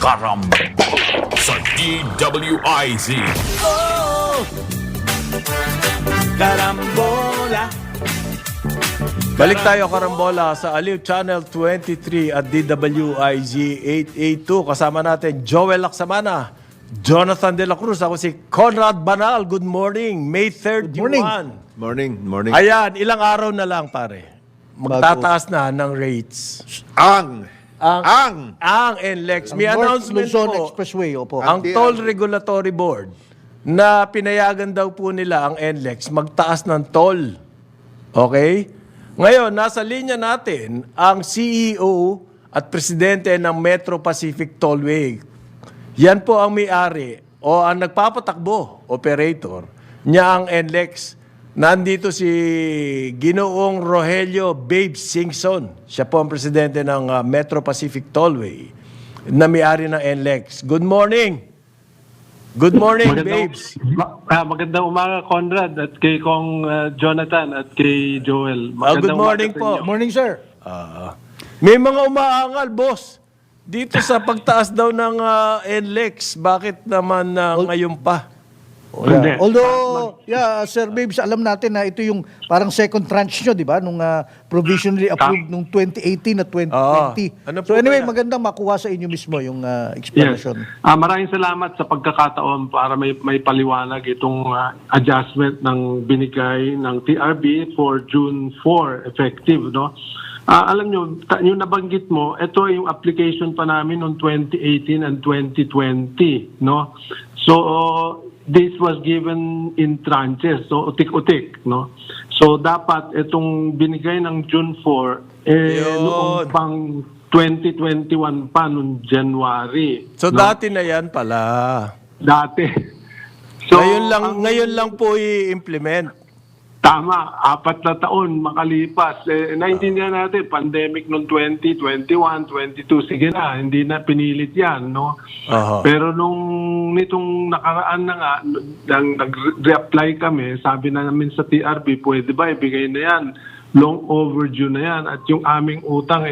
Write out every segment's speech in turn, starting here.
Karambol sa DWIZ. Karambola. Balik tayo karambola sa Aliw Channel 23 at DWIZ 882. Kasama natin Joel Lacsamana, Jonathan De La Cruz. Ako si Conrad Banal. Good morning. May 31. Morning. Ayan, ilang araw na lang pare. Magtataas na ng rates. Ang NLEX. May announcement Luzon po. Expressway, opo. Ang Toll Regulatory Board na pinayagan daw po nila ang NLEX magtaas ng toll. Okay? Ngayon, nasa linya natin ang CEO at presidente ng Metro Pacific Tollway. Yan po ang may-ari o ang nagpapatakbo, operator, niya ang NLEX. Nandito si Ginoong Rogelio Babes Singson. Siya po ang presidente ng Metro Pacific Tollway na may-ari ng NLEX. Good morning! Good morning, Babes! Magandang umaga, Conrad, at kay Kong Jonathan, at kay Joel. Good morning po. Good morning, sir. May mga umaangal, boss. Dito sa pagtaas daw ng NLEX, bakit naman ngayon pa? Hindi. Although, Sir Babes, alam natin na ito yung parang second tranche nyo, di ba? Nung provisionally approved nung 2018 at 2020. Ano po So anyway, kaya? magandang makuha sa inyo mismo yung Yes. explanation. Maraming salamat sa pagkakataon para may paliwanag itong adjustment ng binigay ng TRB for June 4 effective, no? Alam nyo, yung nabanggit mo, ito yung application pa namin noong 2018 and 2020, no? So, this was given in tranches, so utik-utik, no? So, dapat itong binigay ng June 4, Yun. noong pang 2021 pa, noong January. So no? dati na yan pala. Dati. So, Ngayon lang po i-implement. Tama, 4 na taon makalipas. Naintindihan natin, pandemic noong 2021, 22, sige na, hindi na pinilit yan, no? Aha. Pero nitong nakaraan na nga, nag-reapply kami, sabi na namin sa TRB, pwede ba ibigay na yan? Long overdue na yan. At yung aming utang,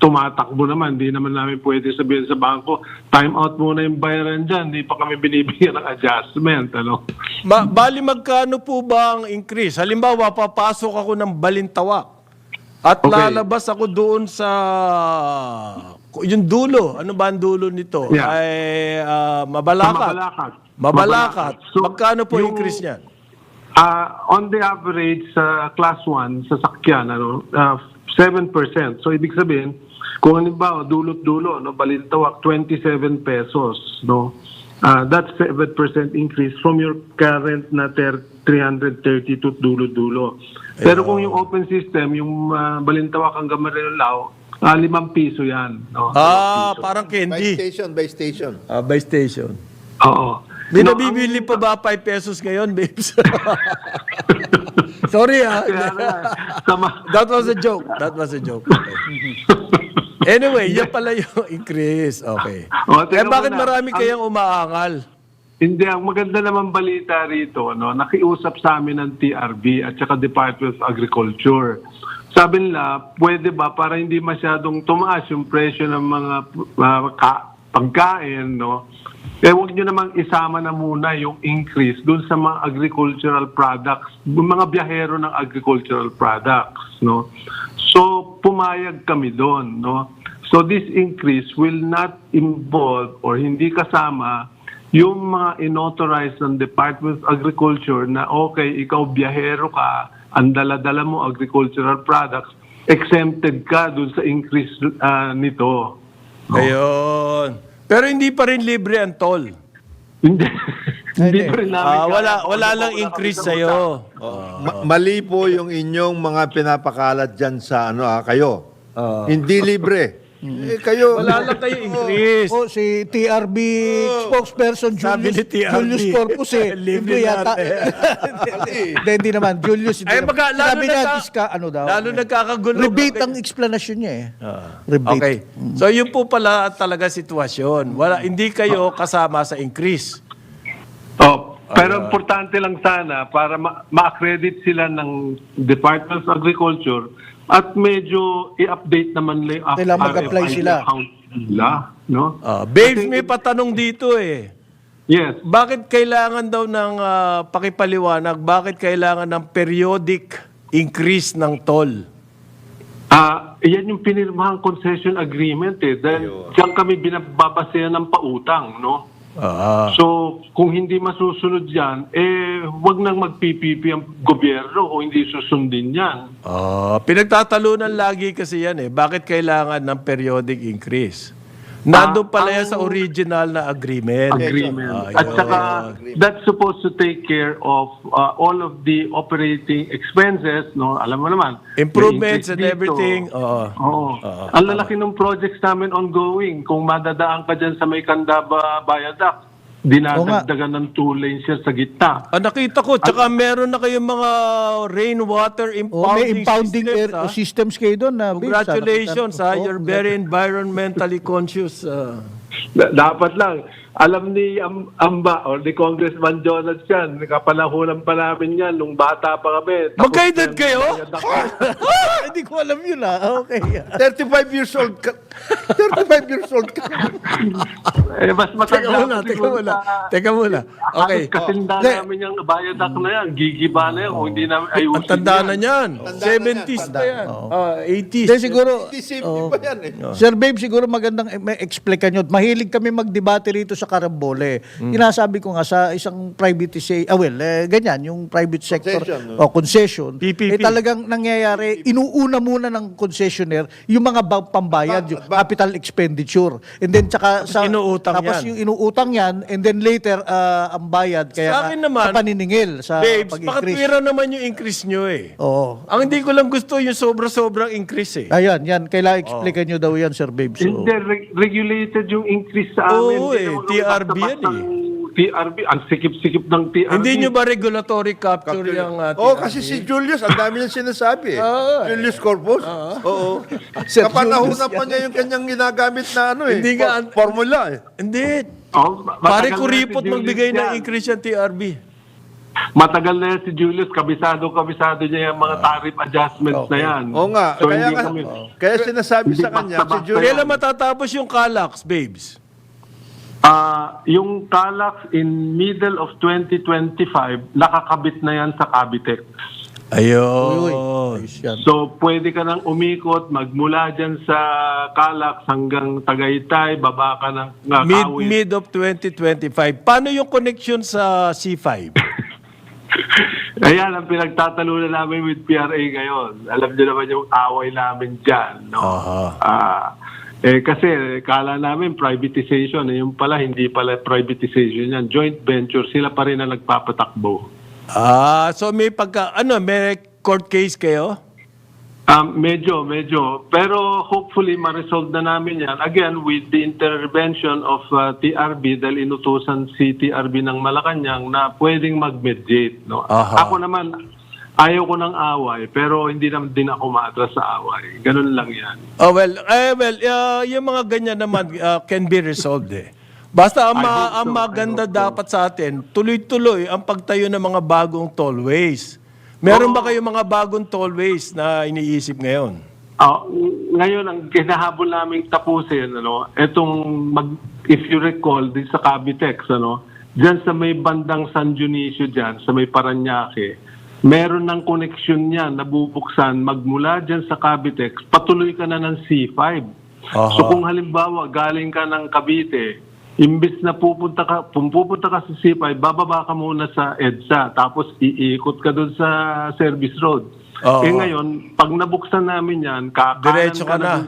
tumatakbo naman. Hindi naman namin pwede sabihin sa bangko, time out muna yung bayaran dyan. Hindi pa kami binibigyan ng adjustment. Ano? Bali magkano po ba ang increase? Halimbawa, papasok ako ng Balintawak at Okay. lalabas ako doon sa yung dulo. Ano ba ang dulo nito? Yeah. Ay Mabalakat. Mabalakat. So, Magkano po yung- increase niyan? On the average, sa class 1, sa sakyan, 7%. So, ibig sabihin, kung halimbawa, dulot-dulo, no, Balintawak, 27 pesos, no? That's 7% increase from your current na 332 dulo-dulo. Pero kung yung open system, yung Balintawak hanggang Marilao, 5 piso yan. No? Parang candy. by station. By station. Oo. May No, nabibili pa ba 5 pesos ngayon, babes? Sorry That was a joke. Anyway, yan pala yung increase. Okay. Tingnan Bakit mo na. marami kayang umaangal? Hindi, ang maganda naman balita rito, no, nakiusap sa amin ng TRB at saka Department of Agriculture. Sabi nila, pwede ba para hindi masyadong tumaas yung presyo ng mga pagkain, no? Huwag nyo namang isama na muna yung increase dun sa mga agricultural products, mga biyahero ng agricultural products, no? So, pumayag kami doon, no? So, this increase will not involve or hindi kasama yung mga inauthorize ng Department of Agriculture na okay, ikaw biyahero ka, ang dala-dala mo agricultural products, exempted ka dun sa increase nito. No? Ayun. Pero hindi pa rin libre ang toll. Hindi. Hindi pa rin namin Wala lang increase sa'yo. Mali po yung inyong mga pinapakalat dyan sa kayo. Hindi libre. Kayo. Wala lang kayo increase. Si TRB spokesperson Sabi ni TRB, Julius Corpus libre yata. Hindi naman. Julius. Ay, Sabi niya, daw. Lalo nagkakagulo. Rebate ang explanation niya Rebate. Okay. So yun po pala talaga sitwasyon. Hindi kayo kasama sa increase. Pero importante lang sana para ma-accredit sila ng Department of Agriculture at medyo i-update naman yung Kailangan mag-apply RFID sila. account nila. no? Babes, may patanong dito eh. Yes. Bakit kailangan daw ng pakipaliwanag, bakit kailangan ng periodic increase ng toll? Yan yung pinirmahang concession agreement eh. Dahil diyan kami binababasehan ng pautang, no? So, kung hindi masusunod yan, wag nang mag-PPP ang gobyerno kung hindi susundin yan. Pinagtatalunan lagi kasi yan eh. Bakit kailangan ng periodic increase? Nandun pala yan sa original na agreement. At saka, that's supposed to take care of all of the operating expenses, no? Alam mo naman. Improvements may and increase everything. dito. Oo. Ang lalaki ng projects namin ongoing. Kung madadaan ka dyan sa may Candaba Viaduct, dinadagdagan ng 2 lanes yan sa gitna. Nakita ko, tsaka meron na kayong mga rainwater May impounding, impounding systems. systems kayo doon na Congratulations, you're very environmentally conscious. Dapat lang. Alam ni Amba or ni Congressman Jonas yan, kapalahunan pa namin yan nung bata pa kami. Tapos Magkaedad yan, kayo? Hindi ko alam yun Okay. 35 years old ka. 35 years old ka. Mas matanda siguro sa- Teka muna. Okay. Katinda namin yung viaduct na yan. Gigiba na yan. Kung hindi namin ayusin Ang tanda yan. na niyan. 70s na yan. 80s. Hindi, siguro, Hindi safety pa yan eh. Sir Babe, siguro magandang explain nyo. Mahilig kami magdebate rito sa Karambole. Inasabi ko nga sa isang privatization, ganyan, yung private sector Concession, o concession, PPP. talagang nangyayari, inuuna muna ng concessionaire yung mga pambayad, yung capital expenditure. And then, tsaka inuutang tapos yan. yung inuutang yan, and then later, ang bayad, kaya Sa akin naman, sa paniningil, sa Babes, pag-increase. pakatwira naman yung increase nyo eh. Oo. Ang hindi ko lang gusto yung sobra-sobrang increase eh. Ayan, yan. Kailangan explican nyo daw yan, Sir Babe. So, Hindi, regulated yung increase sa amin. Oo, Hindi eh. naman kami TRB yan basta-bastang TRB. Ang sikip-sikip ng TRB. Hindi nyo ba regulatory capture yung Oo, kasi si Julius, ang dami niyang sinasabi eh. Julius Corpus. Oo. Kapanahunan pa niya yung kanyang ginagamit na Hindi nga- formula eh. Hindi. Oh, Pare matagal kuripot na si magbigay Julius ng yan. increase yung TRB. Matagal na yan si Julius. Kabisado niya yung mga tariff adjustments na yan. Oo nga. So, kaya, hindi kami... kaya sinasabi Hindi sa kanya, si basta-basta Julius, Kailan matatapos yung Calax, babes? Yung Calax in middle of 2025, nakakabit na yan sa Cavitex. Ayun. ayos yan. So, pwede ka nang umikot, magmula dyan sa Calax hanggang Tagaytay, baba ka ng Kawit. Mid of 2025. Paano yung connection sa C5? Ayan ang pinagtatalunan namin with PRA ngayon. Alam niyo naman yung away namin dyan. No? Kasi kala namin privatization. Yung pala, hindi pala privatization yan. Joint venture, sila pa rin ang nagpapatakbo. So may may court case kayo? Medyo. Pero hopefully ma-resolve na namin yan. Again, with the intervention of TRB dahil inutusan si TRB ng Malacanang na pwedeng mag-mediate. No? Ako naman, ayaw ko ng away, pero hindi naman din ako maatras sa away. Ganun lang yan. Yung mga ganyan naman can be resolved eh. Basta ang maganda dapat sa atin, tuloy-tuloy ang pagtayo ng mga bagong tollways. Meron ba kayong mga bagong tollways na iniisip ngayon? Ngayon, ang kinahabol naming tapusin, if you recall, din sa Cavitex, dyan sa may bandang San Dionisio dyan, sa may Parañaque, meron ng connection yan, nabubuksan, magmula dyan sa Cavitex, patuloy ka na ng C5. So kung halimbawa, galing ka ng Cavite, imbis na pupunta ka sa C5, bababa ka muna sa EDSA, tapos iikot ka doon sa service road. Ngayon, pag nabuksan namin yan, Diretso ka na.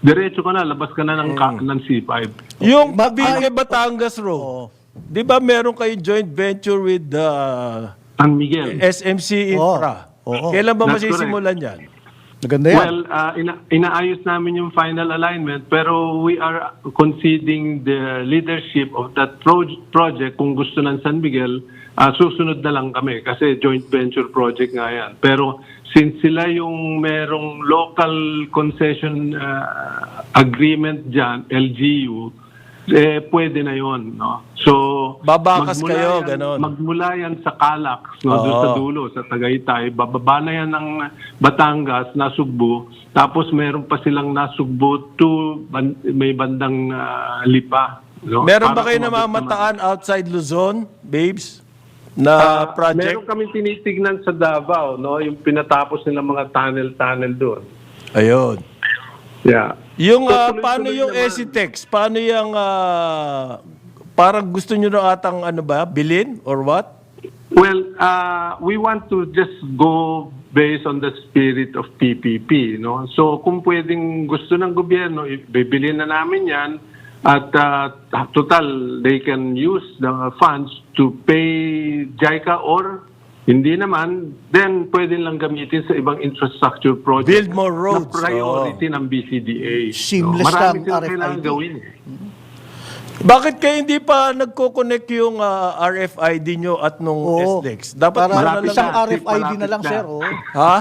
Diretso ka na, labas ka na ng C5. Yung Cavite Batangas Road, di ba meron kayong joint venture with San Miguel. SMC Infra? Kailan ba That's masisimulan yan? Maganda yan. Well, inaayos namin yung final alignment, pero we are conceding the leadership of that project. Kung gusto ng San Miguel, susunod na lang kami kasi joint venture project nga yan. Pero since sila yung merong local concession agreement dyan, LGU, pwede na yon, no? So, Babakas magmula kayo, yan- ganon. Magmula yan sa Calax, no, doon sa dulo, sa Tagaytay, bababa na yan ng Batangas, Nasugbu, tapos meron pa silang Nasugbu to may bandang Lipa. No? Meron ba Para kayo tumabit namamataan outside Luzon, babes? Na project? Meron kami tinitignan sa Davao, no? Yung pinatapos nilang mga tunnel doon. Ayun. Yeah. Yung So, tuloy-tuloy paano yung naman. ECTEX? Paano yung parang gusto nyo na atang ano ba, bilhin or what? Well, we want to just go based on the spirit of PPP, no? So kung pwedeng gusto ng gobyerno, bibilhin na namin 'yan at total they can use the funds to pay JICA or hindi naman, then pwede lang gamitin sa ibang infrastructure project. Build more roads, Na priority ng BCDA. Seamless Marami lang, silang RFID. kailangan gawin. Bakit kayo hindi pa nagko-connect yung RFID nyo at nung Oo. SDEX? Dapat Para malapit isang na. RFID na Malapit lang, na. sir. Oh. Ha?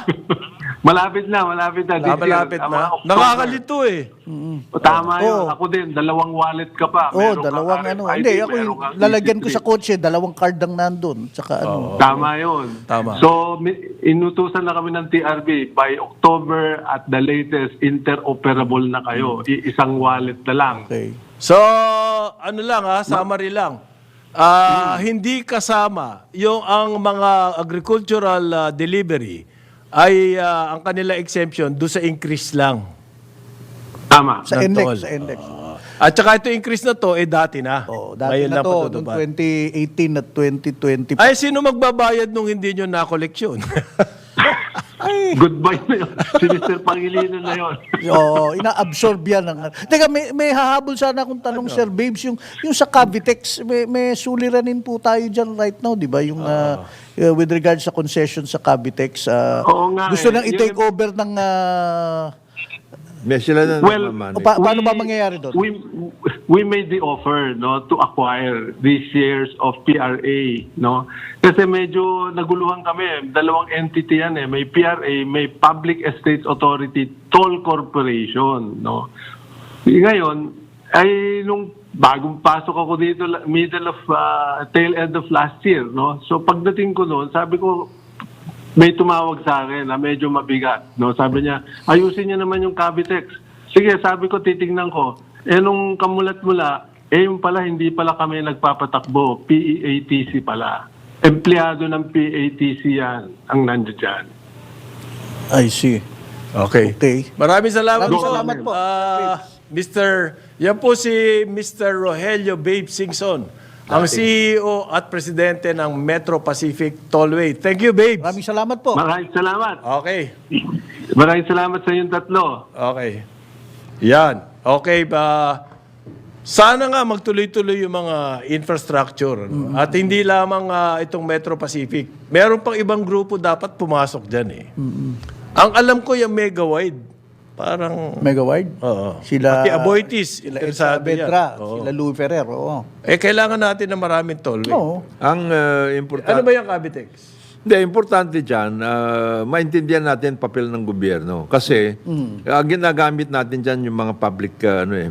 Malapit na. This year. Malapit na. October. Nakakalito eh. Tama yun. Oo. Ako din, 2 wallet ka pa. Oh, Meron kang dalawang RFID, ano. Hindi, ako meron yung kang lalagyan ko EC3. sa kotse, 2 card ang nandun. Tsaka ano. Tama yun. Tama. So, inutusan na kami ng TRB by October at the latest, interoperable na kayo. Isang wallet na lang. Okay. So, ano lang summary lang. Hindi kasama yung ang mga agricultural delivery ay ang kanila exemption do sa increase lang. Tama. Sa Ng index, toll. sa index. At saka ito increase na to, dati na. Oh, dati Ngayon na lang to, patutupad. noong 2018 at 2020. Ay, sino magbabayad nung hindi nyo na-koleksyon? Goodbye na yun. Si Mr. Pangilinan na yun. Oo, ina-absorb yan. Teka, may hahabol sana akong tanong, Sir Babes. Yung sa Cavitex, may suliranin po tayo dyan right now, di ba? Yung with regards sa concession sa Cavitex. Oo nga gusto eh. nang i-take Yung- over ng... May sila na Well, namamanay. paano ba mangyayari doon? We made the offer, no, to acquire these shares of PRA, no. Kasi medyo naguluhan kami, 2 entity yan eh, may PRA, may Public Estates Authority Toll Corporation, no. Ngayon ay nung bagong pasok ako dito middle of tail end of last year, no. So pagdating ko noon, sabi ko may tumawag sa akin na medyo mabigat. No? Sabi niya, ayusin niya naman yung Cavitex. Sige, sabi ko, titingnan ko. Nung kamulat-mula, yung pala, hindi pala kami nagpapatakbo. PEATC pala. Empleyado ng PATC yan ang nandiyan dyan. I see. Okay. Okay. Maraming salamat Maraming po. salamat po. Yan po si Mr. Rogelio Babe Singson, ang CEO at presidente ng Metro Pacific Tollway. Thank you, Babe. Maraming salamat po. Maraming salamat. Okay. Maraming salamat sa inyong tatlo. Okay. Yan. Okay ba? Sana nga magtuloy-tuloy yung mga infrastructure. No? At hindi lamang itong Metro Pacific. Meron pang ibang grupo dapat pumasok dyan eh. Ang alam ko yung Megawide. Parang... Megawide? Oo. Sila... Pati Aboitiz. Sila Elsa interesado yan. Vedra. Oo. Sila Louis Ferrer. Oo. Kailangan natin ng maraming tollway. Oo. Ang Ano importante, ba yung Cavitex? hindi, importante dyan, maintindihan natin papel ng gobyerno. Kasi, ginagamit natin dyan yung mga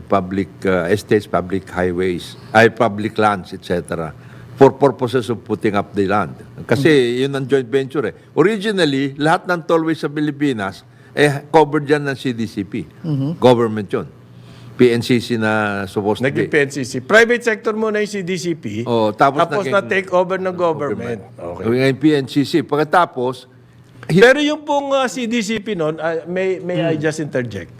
public estates, public highways, public lands, etc. For purposes of putting up the land. Kasi yun ang joint venture eh. Originally, lahat ng tollways sa Pilipinas, covered dyan ng CDCP. Government yun. PNCC na supposed to Naging be. PNCC. Private sector muna yung CDCP. Oh, tapos na-take over ng government. Okay. Ngayon PNCC. Pagkatapos, Pero yung pong CDCP noon, may I just interject?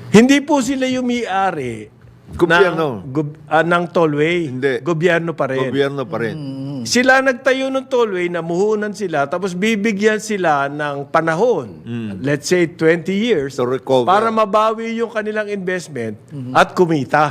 Hindi po sila yung may-ari Gobyerno. ng tollway. Hindi. Gobyerno pa rin. gobyerno pa rin. Sila nagtayo ng tollway, namuhunan sila, tapos bibigyan sila ng panahon, let's say 20 years, To recover. para mabawi yung kanilang investment at kumita.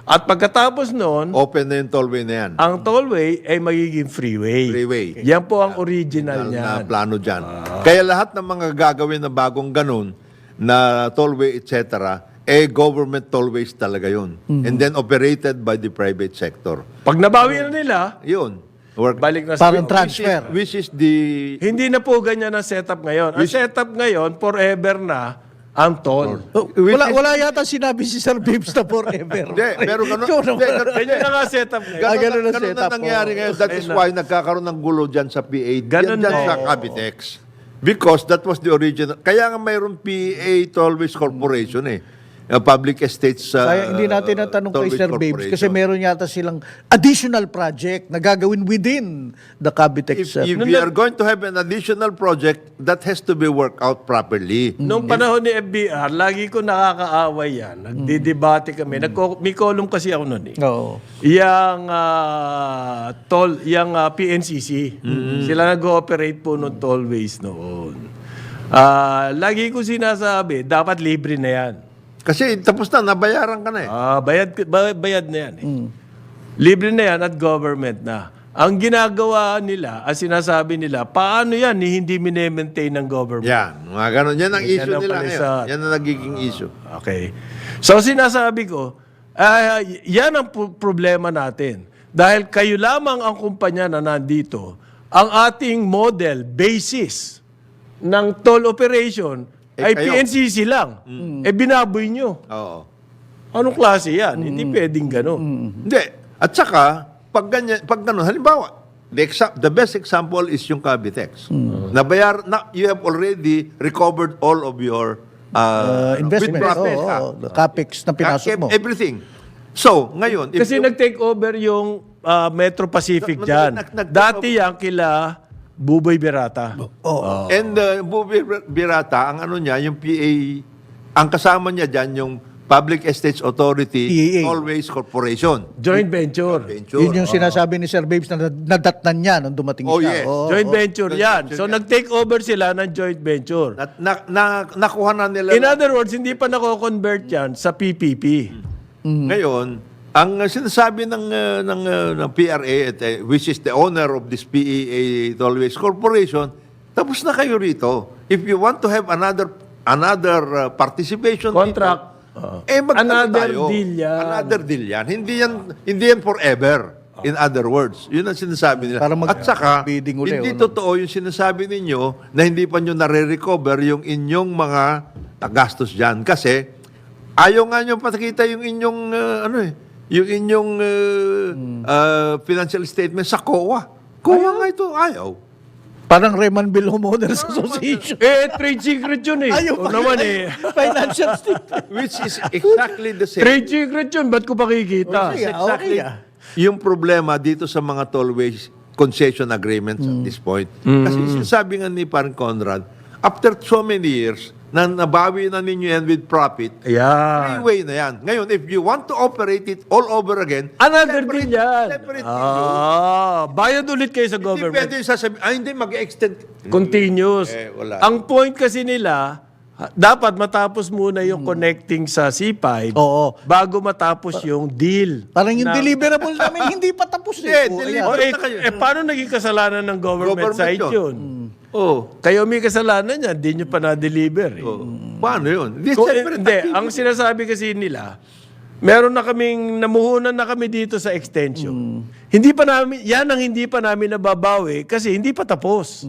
At pagkatapos noon, Open na yung tollway na yan. ang tollway ay magiging freeway. Freeway. Yan po ang original na niyan. plano dyan. Kaya lahat ng mga gagawin na bagong ganun, na tollway, etc., government tollways talaga yun. And then operated by the private sector. Pag nabawi na nila, Yun. Work. balik na sa Parang transfer. Which is the... Hindi na po ganyan ang setup ngayon. Ang setup ngayon, forever na, ang toll. Wala yata sinabi si Sir Bibbs na forever. Hindi, pero ganun. Ikaw naman. Ganyan na nga setup ngayon. Ah, ganun na Ganun setup, na nangyari oh. ngayon. That is why nagkakaroon ng gulo dyan sa PA. Ganun Dyan na. sa Cavitex. Because that was the original. Kaya nga mayroon PA Tollways Corporation Public Estates. Kaya hindi natin natanong kay Tollways Sir Babes kasi Corporation. meron yata silang additional project na gagawin within the Cavitex. If we are going to have an additional project, that has to be worked out properly. Nung panahon ni FBR, lagi ko nakakaaway yan. Nagdidebate kami. May column kasi ako noon Oo. Yang PNCC. Sila nag-ooperate po ng tollways noon. Lagi ko sinasabi, dapat libre na yan. Kasi tapos na, nabayaran ka na Bayad na yan. Libre na yan at government na. Ang ginagawa nila, ang sinasabi nila, paano yan hindi mine-maintain ng government? Yan, mga ganun. Yan ang issue ang nila palisa. ngayon. Yan ang nagiging issue. Okay. So sinasabi ko, yan ang problema natin. Dahil kayo lamang ang kumpanya na nandito, ang ating model, basis ng toll operation ay kayo. PNCC lang. Binaboy nyo. Oo. Anong klase yan? Hindi pwedeng gano'n. Hindi. At saka, pag ganun, halimbawa, the best example is yung Cavitex. You have already recovered all of your Investment. with profit. The capex na pinasok mo. Everything. So, ngayon, if Kasi nag-take over yung Metro Pacific dyan. Dati yan kila Buboy Berata. and Bubi Birata, ang ano niya, yung PA, ang kasama niya dyan, yung Public Estates Authority, PAA. Tollways Corporation. Joint venture. Yun yung sinasabi ni Sir Babes na nadatnan niya nung dumating Oh, siya. yes. Joint venture Joint yan. venture So yan. nag-take over sila ng joint venture. Nakuha na nila. In other words, hindi pa nako-convert yan sa PPP. Ngayon, ang sinasabi ng PRA, which is the owner of this PEA Tollways Corporation, tapos na kayo rito. If you want to have another participation Contract. magkano Another tayo? deal yan. Another deal yan. Hindi yan forever. In other words, yun ang sinasabi nila. Para At saka, bidding uli, hindi o, no? totoo yung sinasabi ninyo na hindi pa nyo nare-recover yung inyong mga gastos dyan. Kasi, ayaw nga nyo patakita yung inyong, yung inyong financial statement sa COA. COA nga ito, ayaw. Parang Reman Bill Homeowners Association. Trade secret yun eh. Ayaw O pa naman Financial statement. Which is exactly the same. Trade secret yun. Ba't ko pakikita? Okay. Exactly. Yung problema dito sa mga tollways concession agreements at this point. Kasi sabi nga ni Parang Conrad, after so many years, na nabawi na ninyo yan with profit, Ayan. freeway na yan. Ngayon, if you want to operate it all over again, Another deal yan. separate deal. Bayad ulit kayo sa Hindi government. pwede yung sasabihin, hindi, mag-extend. Continuous. Wala. Ang point kasi nila, dapat matapos muna yung connecting sa C5 Oo. bago matapos yung deal. Parang yung deliverable namin hindi pa tapos eh. Hindi, Oo, deliver- ayan. O, paano naging kasalanan ng government side yun? Oh, Kayo may kasalanan yan, di nyo pa na-deliver. Eh. paano yun? Hindi, Kung, separate hindi, activity. ang sinasabi kasi nila, meron na kaming, namuhunan na kami dito sa extension. Hindi pa namin, yan ang hindi pa namin nababawi kasi hindi pa tapos.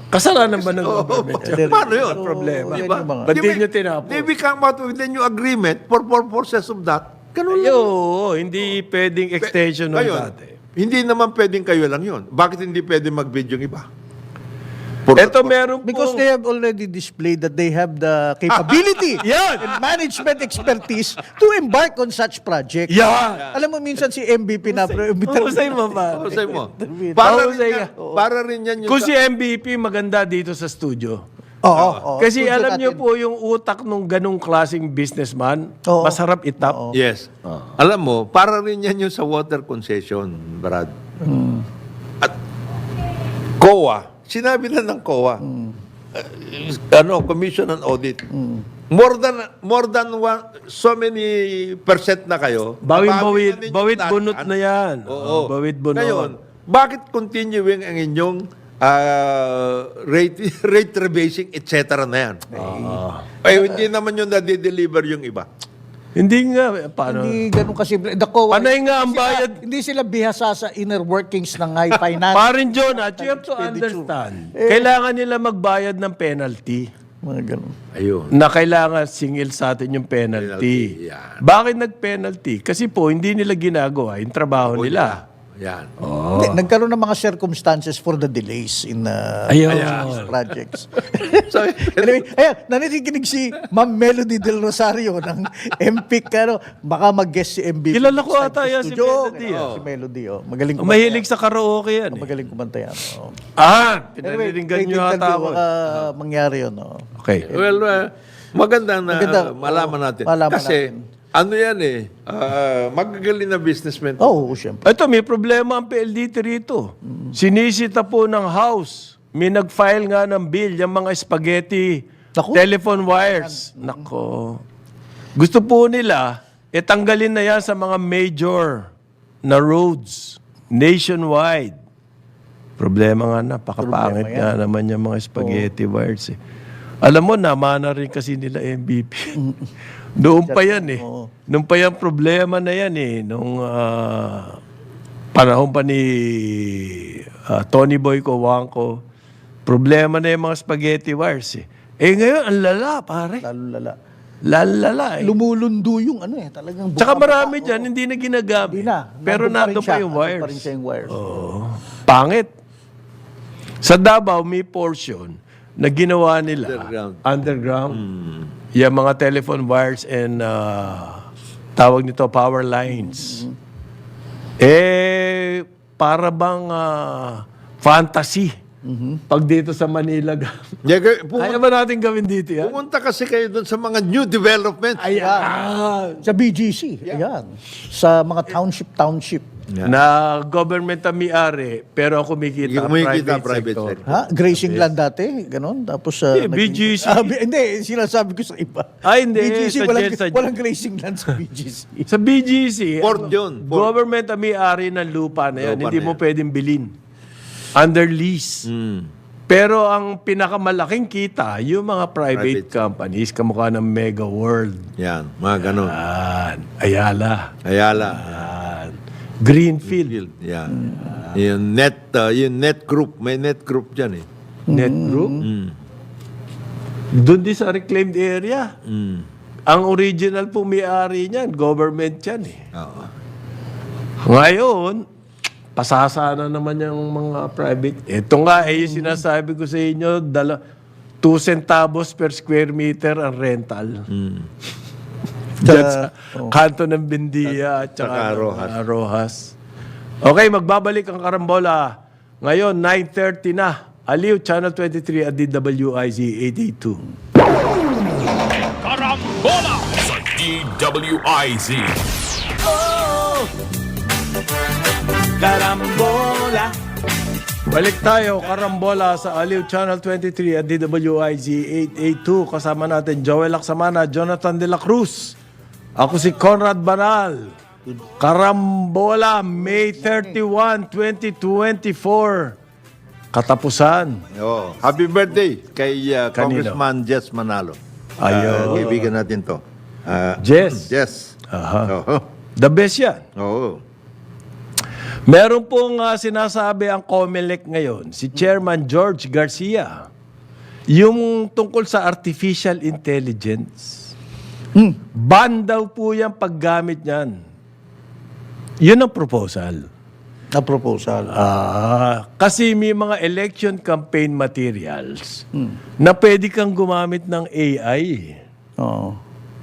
Kasalanan ba ng government? yan? Paano yun? Oo, Problema. yan Diba? yung mga- Ba't di nyo tinapos? They come out with a new agreement for purposes of that. Ganun Ayo, hindi pwedeng extension ng Ngayon, dati. hindi naman pwedeng kayo lang yun. Bakit hindi pwedeng mag-bid yung iba? Ito meron Because pong- they have already displayed that they have the capability Yan! and management expertise to embark on such project. Yan! Alam mo, minsan si MVP na Husay mo ba? Husay mo. Husay ka. Para rin yan yung... Kung si MVP maganda dito sa studio. Oo. Kasi Studio alam niyo natin. po yung utak nung ganong klaseng businessman, Oo. masarap itap. Yes. Alam mo, para rin yan yung sa water concession, Brad. At COA, sinabi na ng COA, Commission on Audit, more than so many percent na kayo. Bawid, nabawi na ninyo bawid lahat. bunot na yan. Oo. Bawid bunot. Ngayon, bakit continuing ang inyong rate rebasing, etc. na yan? Ay, hindi naman yung nade-deliver yung iba. Hindi nga, paano? Hindi ganun kasimple. The COA, Panay nga ang bayad. Hindi sila bihasa sa inner workings ng high finance. Parin John, you have to understand, kailangan nila magbayad ng penalty. Mga ganun. Ayun. na kailangan singil sa atin yung penalty. Penalty, yan. Bakit nag-penalty? Kasi po, hindi nila ginagawa yung trabaho nila. Yan. Hindi, nagkaroon ng mga circumstances for the delays in Ayun. these projects. So, Anyway, ayan, nanikinig si Ma'am Melody Del Rosario ng MPIC. Baka mag-guest si MB. Kilala ko ata yan, si Melody, Oh, si Melody, oh. Magaling Mahilig sa karaoke yan. Eh. Magaling kumanta yan. Oh. Anyway, Pinanilingan great nyo ata interview. ako. Baka mangyari yun. Oh. Okay. well, maganda na Maganda. malaman natin. Malaman Kasi, natin. ano yan magagaling na businessman. Oo, syempre. Ito, may problema ang PLDT rito. Sinisita po ng house. May nag-file nga ng bill, yung mga spaghetti, Naku. telephone wires. Nako. Gusto po nila, tanggalin na yan sa mga major na roads, nationwide. Problema nga, napakapangit nga naman yung mga spaghetti wires. Eh. Alam mo, namana rin kasi nila MVP. Noon pa yan eh. Noon pa yan problema na yan eh. Nung panahon pa ni Tony Boy Cojuangco, problema na yung mga spaghetti wires eh. Ngayon, ang lala, pare. Lalo lala. Lala eh. Lumulundo yung ano eh. Talagang Tsaka bumababa. marami dyan, hindi na ginagamit. Hindi na. Pero Nandun nandun pa siya. yung Nandun wires. pa rin siya yung wires. Pangit. Sa Davao, may portion na ginawa nila underground. Yung mga telephone wires and tawag nito power lines. Para bang fantasy. Pag dito sa Manila. Kaya ba natin gawin dito yan? Pumunta kasi kayo doon sa mga new developments. Ayan. Sa BGC. Ayan. Sa mga township. Na government ang may-ari, pero ang kumikita, private sector. Ha? Grazing land dati, ganon. Tapos Hindi, BGC. Hindi, sinasabi ko sa iba. Hindi, BGC, sa walang, Jen, sa Jen. walang grazing land sa BGC. Sa BGC, Port yun. Port. government ang may-ari ng lupa na yan. Lupa Hindi na mo yan. pwedeng bilhin. Under lease. Pero ang pinakamalaking kita, yung mga private companies, kamukha ng Mega World. Yan, mga ganon. Ayala. Ayala. Greenfield. Yan. Yung net group. May net group dyan eh. Net Group. Doon din sa reclaimed area. Ang original po may-ari niyan, government yan eh. Oo. Ngayon, pasasana naman yung mga private. Ito nga yung sinasabi ko sa inyo, 2 centavos per square meter ang rental. Diyan sa kanto ng Bindia at saka Saka Rojas. Okay, magbabalik ang Karambola. Ngayon, 9:30 na. Aliw, Channel 23 at DWIZ 882. Karambola sa DWIZ. Karambola. Balik tayo, Karambola sa Aliw Channel 23 at DWIZ 882. Kasama natin Joel Lacsamana, Jonathan De La Cruz. Ako si Conrad Banal. Karambola, May 31, 2024. Katapusan. Oh, happy birthday kay Kanino? Congressman Jess Manalo. Ayun. Kaibigan natin to. Jess. Jess. Aha. Oo. The best yan. Oo. Meron pong sinasabi ang COMELEC ngayon, si Chairman George Garcia, yung tungkol sa artificial intelligence. Ban daw po yung paggamit niyan. Yun ang proposal. Na proposal. Kasi may mga election campaign materials na pwede kang gumamit ng AI. Oo.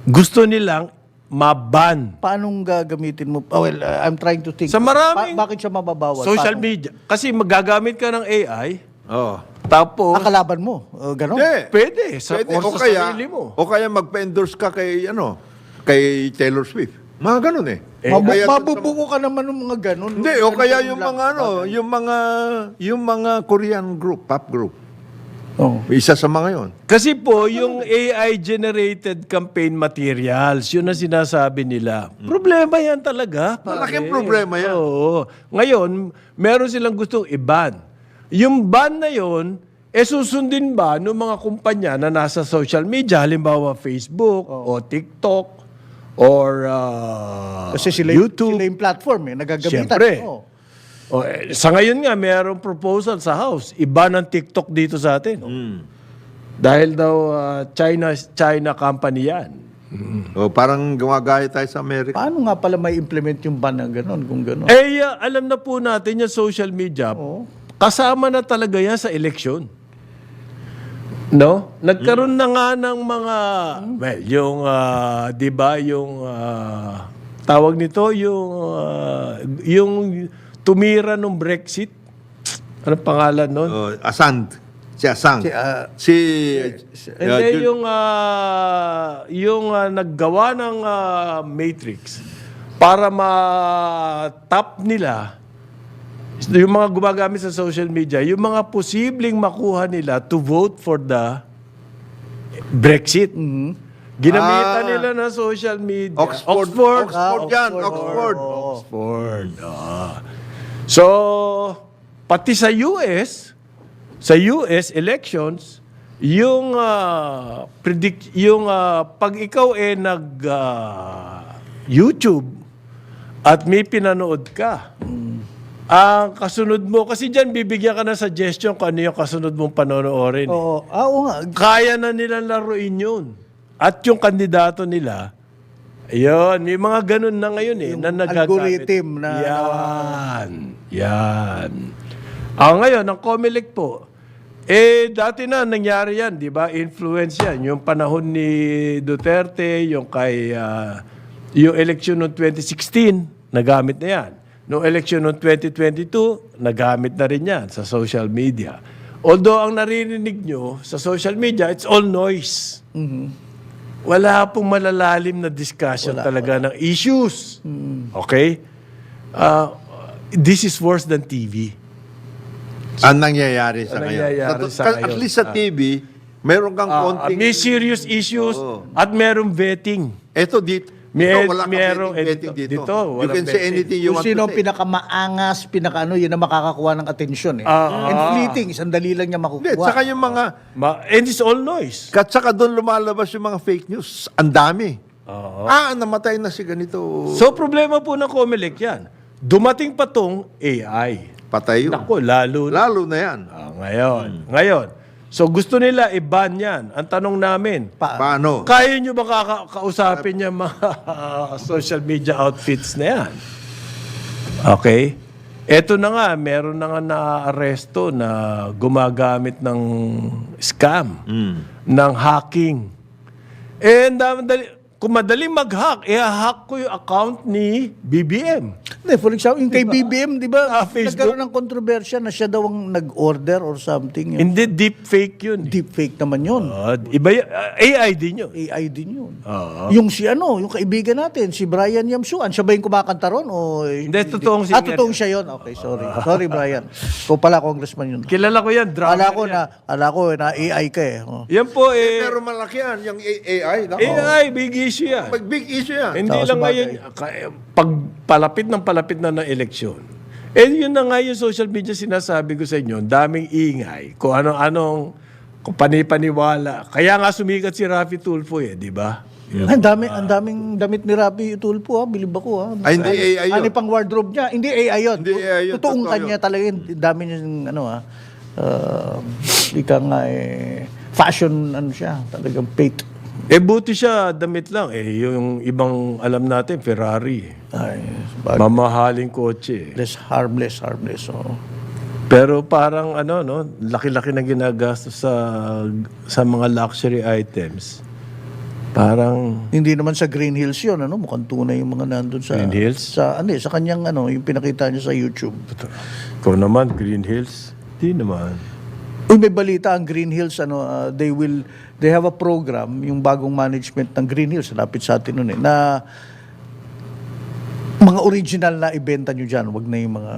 Gusto nilang maban. Paanong gagamitin mo? I'm trying to think. Sa maraming bakit siya mababawal? social Paano? media. Kasi magagamit ka ng AI, Oo. tapos Kalaban mo. Ganon. Hindi. pwede sa, Pwede. or sa sarili mo. O kaya magpa-endorse ka kay Taylor Swift. Mga ganun eh. Kaya- Mabubuko ka naman ng mga ganon. Hindi, o kaya yung mga yung mga Korean group, pop group. Oh. Isa sa mga yon. Kasi po, yung AI-generated campaign materials, yun ang sinasabi nila. Problema yan talaga. pare. Malaking problema yan. Oo. Ngayon, meron silang gustong i-ban. Yung ban na yun, susundin ba ng mga kumpanya na nasa social media, halimbawa Facebook o TikTok or Kasi sila YouTube? yung platform nagagamitan. Siyempre. Oo. Sa ngayon nga, mayroong proposal sa House. Iba ng TikTok dito sa atin. Dahil daw China company yan. O, parang gumagaya tayo sa Amerika. Paano nga pala may implement yung ban na gano'n, kung gano'n? Alam na po natin yung social media, kasama na talaga yan sa eleksyon. No? Nagkaroon na nga ng mga, well, yung, di ba, yung, tawag nito, yung tumira ng Brexit. Ano pangalan nun? Assange. Si Assange. Hindi, yung naggawa ng Matrix para ma-tap nila, yung mga gumagamit sa social media, yung mga posibleng makuha nila to vote for the Brexit. Ginamitan nila ng social media. Oxford yan. Oxford. Oxford. So, pati sa US elections, yung pag ikaw YouTube at may pinanood ka, ang kasunod mo, kasi dyan bibigyan ka ng suggestion kung ano yung kasunod mong panonoorin. Oo, oo nga. Kaya na nilang laruin yun. At yung kandidato nila, ayun, may mga ganun na ngayon na nagagamit. Algorithm na Yan. Ngayon, ang COMELEC po, dati na nangyari yan, di ba? Influence yan. Yung panahon ni Duterte, yung yung election noong 2016, nagamit na yan. Noong election noong 2022, nagamit na rin yan sa social media. Although ang naririnig nyo sa social media, it's all noise. Wala pong malalalim na discussion talaga ng issues. Okay? This is worse than TV. Ang nangyayari sa nangyayari ngayon. sa At ngayon. least sa TV, meron kang konting... May serious issues at merong vetting. Eto dito. Wala kang betting dito. You walang can say betting. anything you Kung want sino to ang say. pinakamaangas, yun ang makakakuha ng atensyon. And fleeting, sandali lang niya Hindi, makukuha. saka yung mga... And it's all noise. At saka doon lumalabas yung mga fake news. Ang dami. Namatay na si ganito. So, problema po ng COMELEC yan. Dumating pa tong AI. Patay yun. Naku, lalo na. Lalo na yan. Ngayon. So, gusto nila i-ban yan. Ang tanong namin, Paano? kaya nyo ba kausapin yung mga social media outfits na yan? Okay? Eto na nga, meron na nga na-aresto na gumagamit ng scam, ng hacking. Kung madaling mag-hack, i-hack ko yung account ni BBM. Hindi, for example, yung kay BBM, di ba, Facebook. nagkaroon ng kontrobersya na siya daw ang nag-order or something. Hindi, deep fake yun. Deepfake naman yun. Iba AI din yun. AI din yun. Yung yung kaibigan natin, si Brian Yamsuan, siya ba yung kumakanta ron? Hindi, totoong singer. totoong siya yun. Okay, sorry. Sorry, Brian. Ikaw pala, congressman yun. Kilala ko yan, drummer Ala ko na AI ka eh. Yan po Pero malaki yan, yung AI. AI, big issue yan. Big issue yan. Hindi Tao lang sa ngayon, pag palapit na ng eleksyon, yun na nga yung social media sinasabi ko sa inyo, daming ingay, kung ano-anong, kung panipaniwala. Kaya nga sumikat si Raffy Tulfo di ba? Ang daming damit ni Rafi Tulfo, bilib ako. Ay, hindi AI yun. Ano pang wardrobe niya? Hindi AI yun. Hindi AI yun. Totoong Totoo kanya talaga yun. Dami niya ika nga fashion, siya, talagang fake. Buti siya, damit lang. Yung ibang alam natin, Ferrari. Ay, Mamahaling kotse. harmless. Pero parang laki-laki na ginagastos sa mga luxury items. Parang Hindi naman sa Green Hills yun, mukhang tunay yung mga nandun sa... Green Hills? Sa kanyang, yung pinakita niya sa YouTube. ikaw naman, Green Hills. Di naman. Uy, may balita ang Green Hills, they have a program, yung bagong management ng Green Hills, lapit sa atin nun na mga original na ibenta nyo dyan, wag na yung mga,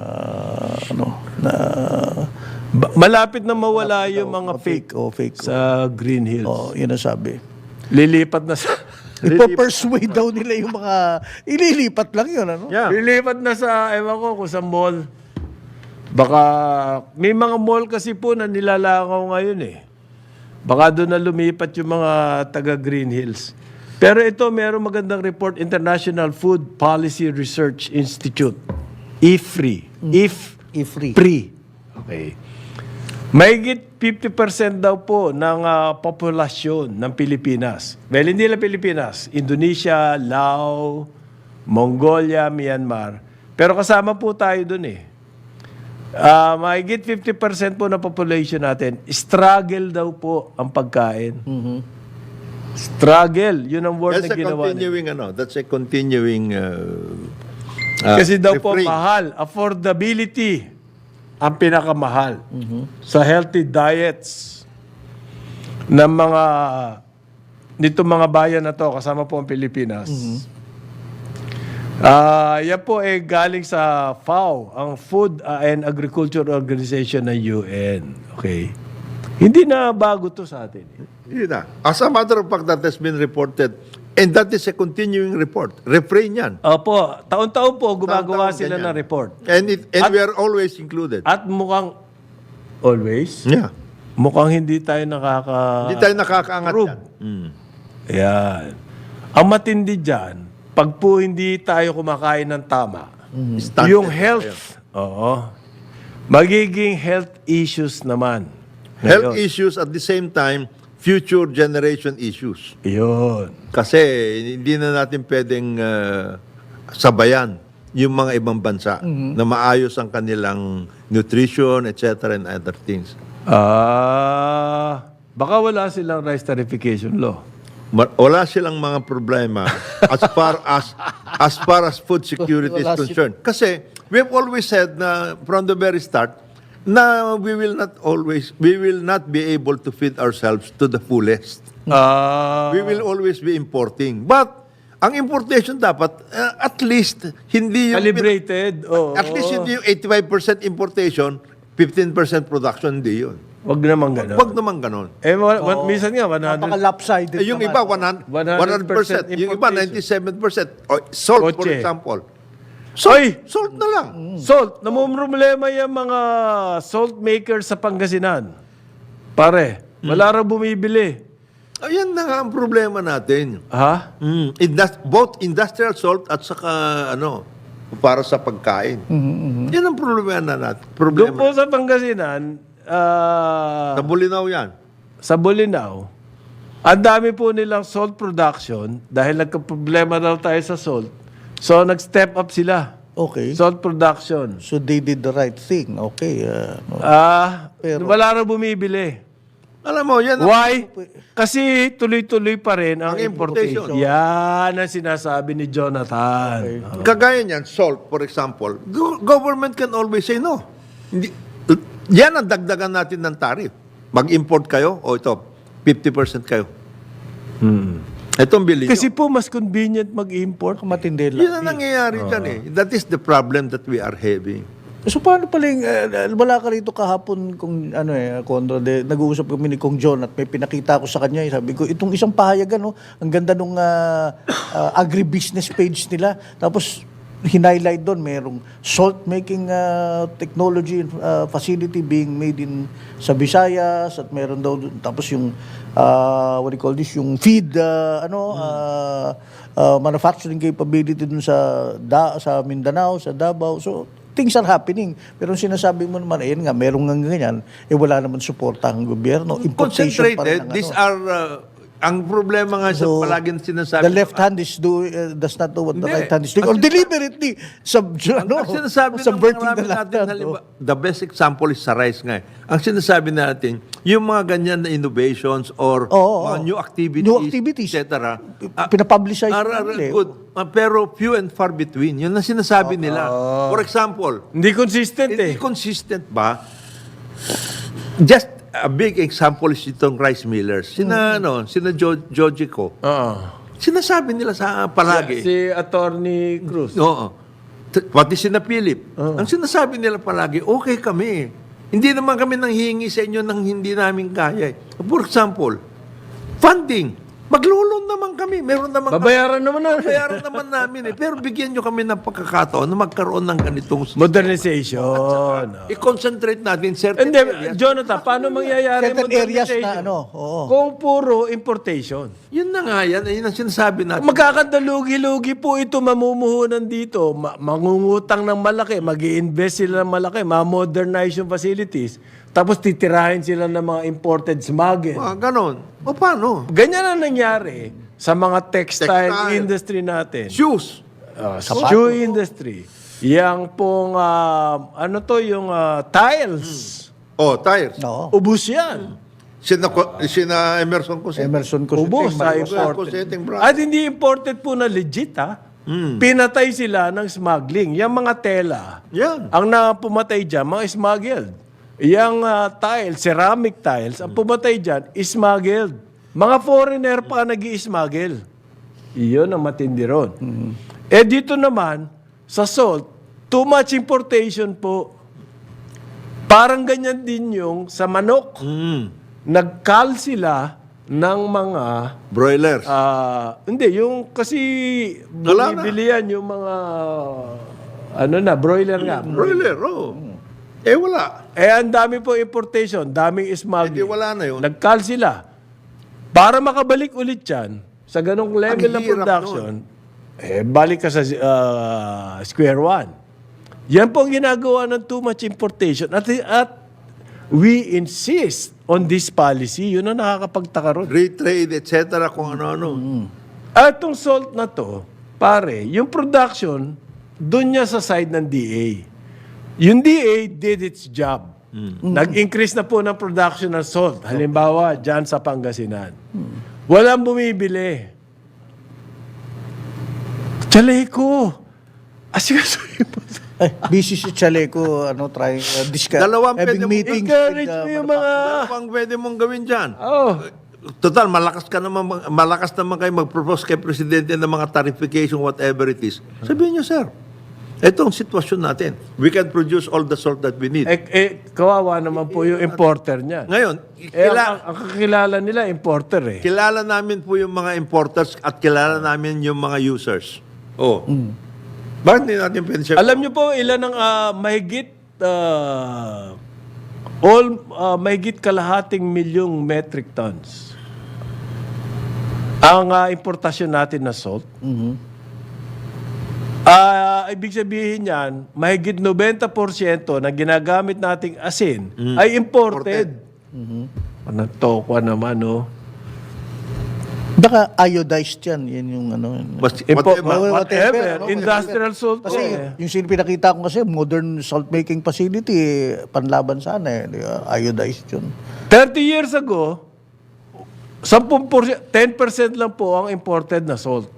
Malapit na mawala yung mga fake fake. sa Green Hills. Yun ang sabi. Lilipat na sa... Ipo-persuade daw nila yung mga, ililipat lang yun, Yeah. Lilipat na sa, ewan ko, kung sa mall. Baka, may mga mall kasi po na nilalakaw ngayon Baka doon na lumipat yung mga taga Green Hills. Pero ito, mayroong magandang report, International Food Policy Research Institute, IFRI. IFRI. IFRI. Okay. Mahigit 50% daw po ng populasyon ng Pilipinas. Well, hindi lang Pilipinas. Indonesia, Laos, Mongolia, Myanmar. Pero kasama po tayo dun eh. Mahigit 50% po ng population natin, struggle daw po ang pagkain. Struggle. Yun ang word That's na a ginawa nila. continuing, that's a continuing Kasi daw po refrain. mahal. Affordability ang pinakamahal sa healthy diets ng nitong mga bayan na to, kasama po ang Pilipinas. Yan po galing sa FAO, ang Food and Agriculture Organization ng UN. Okay. Hindi na bago to sa atin. Yun na. As a matter of fact, that has been reported. And that is a continuing report. Refrain yan. Opo, taon-taon po gumagawa Taon-taon sila ganyan. ng report. And we are always included. At mukhang always, Yeah. mukhang hindi tayo Hindi tayo nakakaangat Prove. yan. Mm. Yan. Ang matindi dyan, pag po hindi tayo kumakain ng tama, Stunted yung tayo. health, magiging health issues naman. Health Ngayon, issues at the same time, future generation issues. Yun. Kasi hindi na natin pwedeng sabayan yung mga ibang bansa na maayos ang kanilang nutrition, etc. and other things. Baka wala silang rice tarification law. Wala silang mga problema as far as food security is Wala concerned. Kasi we've always said na from the very start na we will not be able to feed ourselves to the fullest. We will always be importing. But ang importation dapat at least hindi yung Calibrated. at least hindi yung 85% importation, 15% production, hindi yun. Wag naman gano'n. Wag naman ganon. Minsan nga, 100. Napaka-lopsided Yung naman. iba 100%, yung iba 97%. Salt for Kotse. example. Oy! Salt na lang. Salt. Namumroblema yung mga salt makers sa Pangasinan. Pare, wala raw bumibili. Ayan na nga ang problema natin. Ha? Both industrial salt at saka para sa pagkain. Yan ang problema natin. Doon Problema. po sa Pangasinan, Sa Bulinaw yan. sa Bolinao, ang dami po nilang salt production dahil nagka-problema daw tayo sa salt. So, nag-step up sila. Okay. Salt production. So they did the right thing. Okay. Pero- Wala raw bumibili. Alam mo, yan ang Why? Kasi tuloy-tuloy pa rin ang Ang importation. importation. Yan ang sinasabi ni Jonathan. kagaya niyan, salt, for example, government can always say no. Hindi, yan ang dagdagan natin ng tariff. Mag-import kayo, o ito, 50% kayo. Itong bilhin Kasi nyo. po, mas convenient mag-import. Matindi lang. Yun ang nangyayari dyan eh. That is the problem that we are having. So paano pala yung, wala ka rito kahapon kung Conrad, nag-uusap kami ni Kong John at may pinakita ko sa kanya, sabi ko, itong isang pahayagan, ang ganda nung agribusiness page nila. Tapos, hinighlight doon, merong salt making technology facility being made sa Visayas at meron daw, tapos yung, what do you call this, yung feed, manufacturing capability dun sa Mindanao, sa Davao. So, things are happening. Pero ang sinasabi mo naman, ayun nga, merong nga ganyan, wala naman suporta ang gobyerno. Importation pa rin Concentrated, ang these are, ang problema nga sa So, palaging sinasabi. the left hand is does not know what the Hindi. right hand is doing. Or deliberately, Ang sinasabi ng subverting marami the left natin, hand. halimbawa, the best example is sa rice nga. Ang sinasabi natin, yung mga ganyan na innovations or mga new activities, etc. Pinapublicize are nila eh. good. Pero few and far between. Yun ang sinasabi nila. For example, Hindi consistent hindi eh. consistent ba? Just a big example is itong rice millers. Sina Jojico. Sinasabi nila sa palagi. Si Attorney Cruz. Oo. Pati sina Philip. Ang sinasabi nila palagi, okay kami. Hindi naman kami nanghihingi sa inyo ng hindi namin kaya. For example, funding. Maglulon naman kami. Meron naman Babayaran naman na. Bayaran naman namin eh. Pero bigyan nyo kami ng pagkakataon na magkaroon ng ganitong Modernization. i-concentrate natin certain Hindi, areas. Jonathan, paano mangyayari Certain areas modernization? na ano, oo. Kung puro importation. Yun na nga yan. Yun ang sinasabi natin. Magkakadalugi-lugi po ito mamumuhunan dito. Mangungutang ng malaki, mag-i-invest sila ng malaki, ma-modernize yung facilities, tapos titirahin sila ng mga imported smuggle. Ganon. O paano? Ganyan ang nangyari sa mga textile Textile. industry natin. Shoes. Sa shoe industry. Yang pong, yung tiles. Oh, tires. No. Ubus yan. Sina Emerson Cosette. Emerson Cosette. Ubus sa Maluwag. imported. Cosetting brand. At hindi imported po na legit, ha? Pinatay sila ng smuggling. Yung mga tela, Yan. ang napumatay dyan, mga smuggled. Yung tiles, ceramic tiles, ang pumatay dyan, smuggled. Mga foreigner pa nag-i-smuggle. Iyon ang matindi ron. Eh dito naman, sa salt, too much importation po. Parang ganyan din yung sa manok. Nagkal sila ng mga Broilers. hindi, yung kasi Wala na. bumibili yan yung mga broiler nga. Broiler, oh. Eh, wala. Eh, ang dami po importation, daming smuggling. Eh, di wala na yun. Nagkal sila. Para makabalik ulit yan, sa ganong level ng hirap production, balik ka sa square one. Yan po ang ginagawa ng too much importation. At we insist on this policy. Yun ang nakakapagtaka ron. Free trade, etc. Kung ano-ano. At itong salt na to, pare, yung production, doon niya sa side ng DA. Yung DA did its job. Nag-increase na po ng production ng salt. Halimbawa, dyan sa Pangasinan. Walang bumibili. Chaleco. Asikasuhin mo. Busy si Chaleco, Dalawang having pwede mo- meetings Encourage mo yung mga... Dalawang pwede mong gawin dyan. Oh, Total, malakas naman kayo mag-propose kay Presidente ng mga tarification, whatever it is. Sabihin niyo, sir, ito ang sitwasyon natin. We can produce all the salt that we need. kawawa naman po yung importer niya. Ngayon, Ang kakilala nila, importer eh. kilala namin po yung mga importers at kilala namin yung mga users. Oh. Bakit hindi natin pwede siya? Alam niyo po ilan ang mahigit kalahating milyong metric tons ang importasyon natin na salt. Ibig sabihin yan, mahigit 90% na ginagamit nating asin ay imported. Anong tokwa naman, no? Baka iodized yan. Yan yung ano. Whatever. Industrial salt. Kasi yung pinakita ko kasi, modern salt making facility, panlaban sana eh. Di ba? Iodized yun. 30 years ago, 10% lang po ang imported na salt.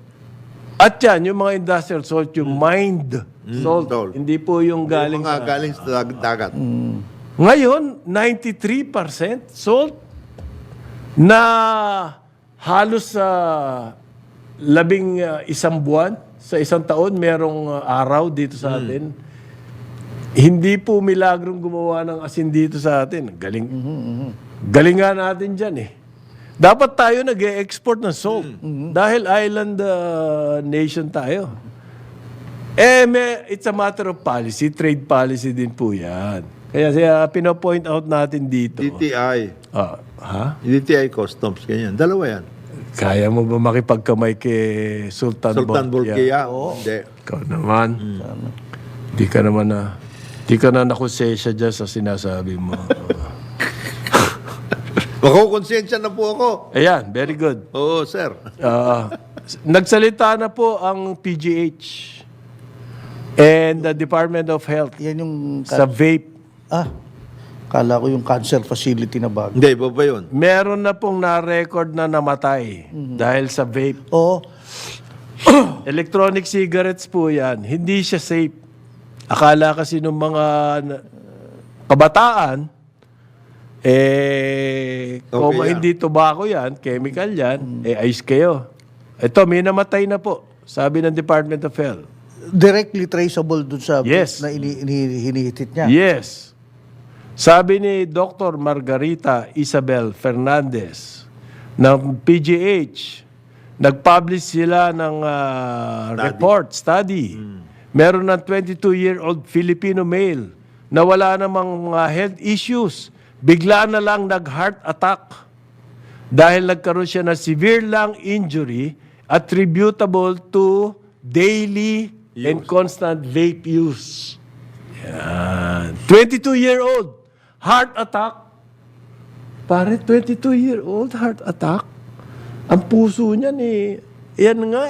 At yan, yung mga industrial salt, yung mined salt. Salt. Hindi po yung galing mga galing sa dagat. Ngayon, 93% salt na halos sa isang buwan, sa isang taon, merong araw dito sa atin. Hindi po milagrong gumawa ng asin dito sa atin. Galing. Galing nga natin dyan eh. Dapat tayo nag-e-export ng salt. Dahil island nation tayo. It's a matter of policy. Trade policy din po yan. Kaya pino-point out natin dito. DTI. DTI Customs, ganyan. Dalawa yan. Kaya mo ba makipagkamay kay Sultan Bolkiah? Hindi. Ikaw naman. Di ka na nakonsensya dyan sa sinasabi mo. Makukonsensya na po ako. Ayan, very good. Oo, sir. Nagsalita na po ang PGH and the Department of Health Yan yung... sa vape. Kala ko yung cancer facility na bago. Hindi, ba yun? Meron na pong na-record na namatay dahil sa vape. Oo. Electronic cigarettes po yan. Hindi siya safe. Akala kasi ng mga kabataan, kung yan. hindi tobacco yan, chemical yan, ayos kayo. Ito, may namatay na po, sabi ng Department of Health. Directly traceable dun sa Yes. na hinihitit niya. Yes. Sabi ni Dr. Margarita Isabel Fernandez ng PGH nag-publish sila ng study. Meron ng 22-year-old Filipino male na wala namang health issues. Bigla na lang nag-heart attack dahil nagkaroon siya ng severe lung injury attributable to daily and constant vape use. Yan. 22-year-old, heart attack. Pare, 22-year-old, heart attack. Ang puso niyan yan nga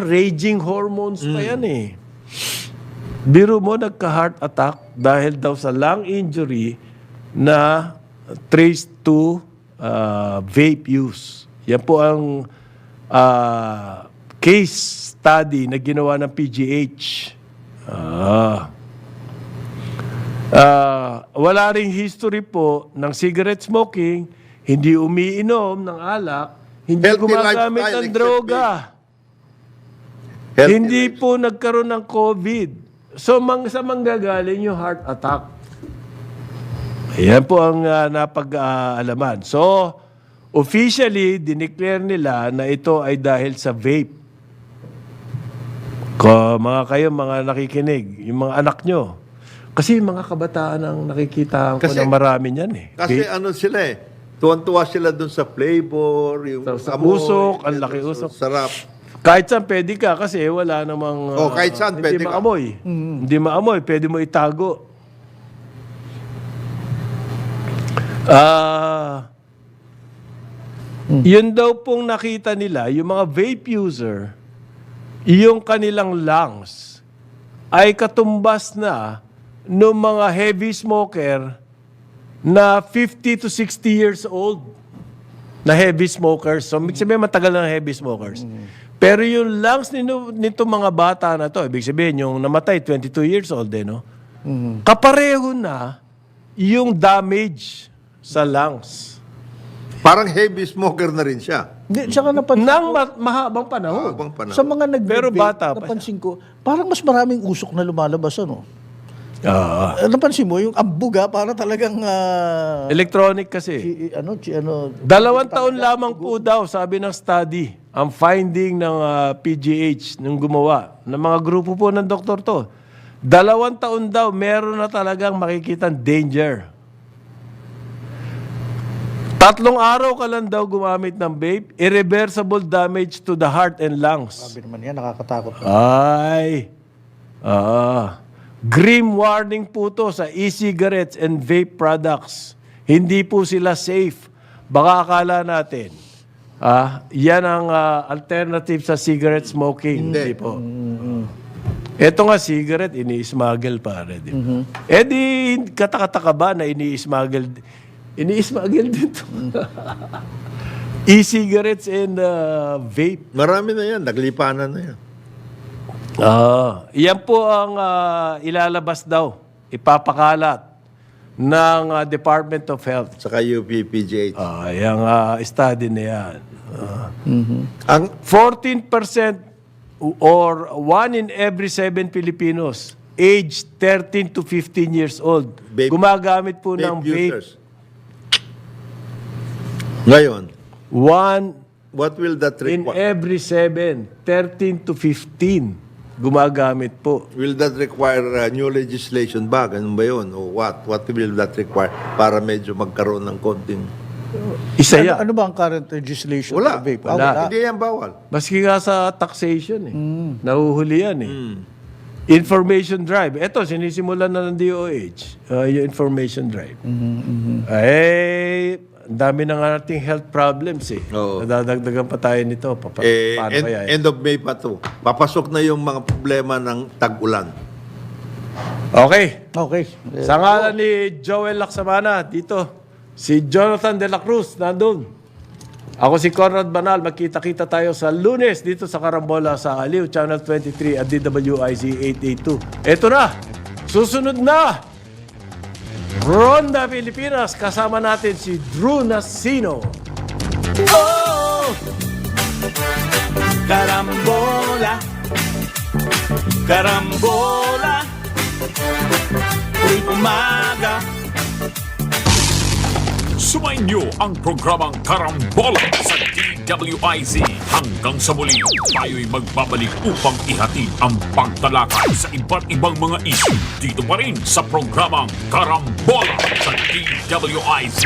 raging hormones pa yan Biro mo, nagka-heart attack dahil daw sa lung injury na traced to vape use. Yan po ang case study na ginawa ng PGH. Wala ring history po ng cigarette smoking, hindi umiinom ng alak, hindi Healthy gumagamit lifestyle, ng except droga. Healthy Hindi po nagkaroon ng COVID. So, sa manggagaling yung heart attack. Ayan po ang napag-aalaman. So, officially, dineclare nila na ito ay dahil sa vape. Mga nakikinig, yung mga anak nyo. Kasi mga kabataan ang nakikita ko Kasi- na marami niyan Kasi Vape. ano sila tuwan-tuwa sila dun sa flavor, yung Sa amoy, usok, ang laki usok. Sarap. Kahit saan pwede ka kasi wala namang Kahit saan hindi pwede ka. maamoy. Hindi maamoy, pwede mo itago. Yun daw pong nakita nila, yung mga vape user, yung kanilang lungs ay katumbas na ng mga heavy smoker na 50 to 60 years old na heavy smokers. So, ibig sabihin, matagal na heavy smokers. Pero yung lungs nito mga bata na to, ibig sabihin, yung namatay, 22 years old, no? Kapareho na yung damage sa lungs. Parang heavy smoker na rin siya. Hindi, tsaka napansin Nang ko, mahabang panahon. Habang panahon. sa mga Pero bata pa napansin ko, parang mas maraming usok na lumalabas, ano? Ah. Napansin mo, yung ambuga, para talagang, Electronic kasi. 2 taon lamang po daw, sabi ng study, ang finding ng PGH nung gumawa, ng mga grupo po ng doktor to. 2 taon daw, meron na talagang makikitang danger. 3 araw ka lang daw gumamit ng vape, irreversible damage to the heart and lungs. sabi naman yan, nakakatakot. Ay. Grim warning po to sa e-cigarettes and vape products. Hindi po sila safe. Baka akala natin, yan ang alternative sa cigarette smoking. Hindi po. Ito nga, cigarette, ini-smuggle pare. Di ba? Eh di, katakataka ba na ini-smuggle? Ini-smuggle dito. E-cigarettes and vape. Marami na yan, naglipanan na yan. Yan po ang ilalabas daw, ipapakalat ng Department of Health. Saka UPPGH. Yung study na yan. Ang 14% or 1 in every 7 Filipinos aged 13 to 15 years old gumagamit po ng vape. users. Ngayon, 1 what will that in require? every 7, 13 to 15 gumagamit po. Will that require new legislation ba? Ganun ba yun? O what? What will that require para medyo magkaroon ng konting... Isa yan. Ano ba ang current legislation? Wala. sa vape? Wala. Hindi yan bawal. Maski nga sa taxation nahuhuli yan Information drive. Ito, sinisimulan na ng DOH. Yung information drive. Ang dami na nga nating health problems Oo. Nadadagdagan pa tayo nito. Paano kaya? End of May pa to. Papasok na yung mga problema ng tag-ulan. Okay. Okay. Sa ngalan ni Joel Laksamana, dito, si Jonathan De La Cruz, nandun. Ako si Conrad Banal, magkita-kita tayo sa Lunes dito sa Carambola sa Aliw, Channel 23 at DWIZ 882. Eto na, susunod na, Ronda Pilipinas, kasama natin si Drew Nasino. Oh, carambola, carambola, tuwing umaga. Sumainyo ang programang Karambola sa DWIZ. Hanggang sa muli, tayo'y magbabalik upang ihatid ang pagtalakay sa iba't ibang mga issue dito pa rin sa programang Karambola sa DWIZ.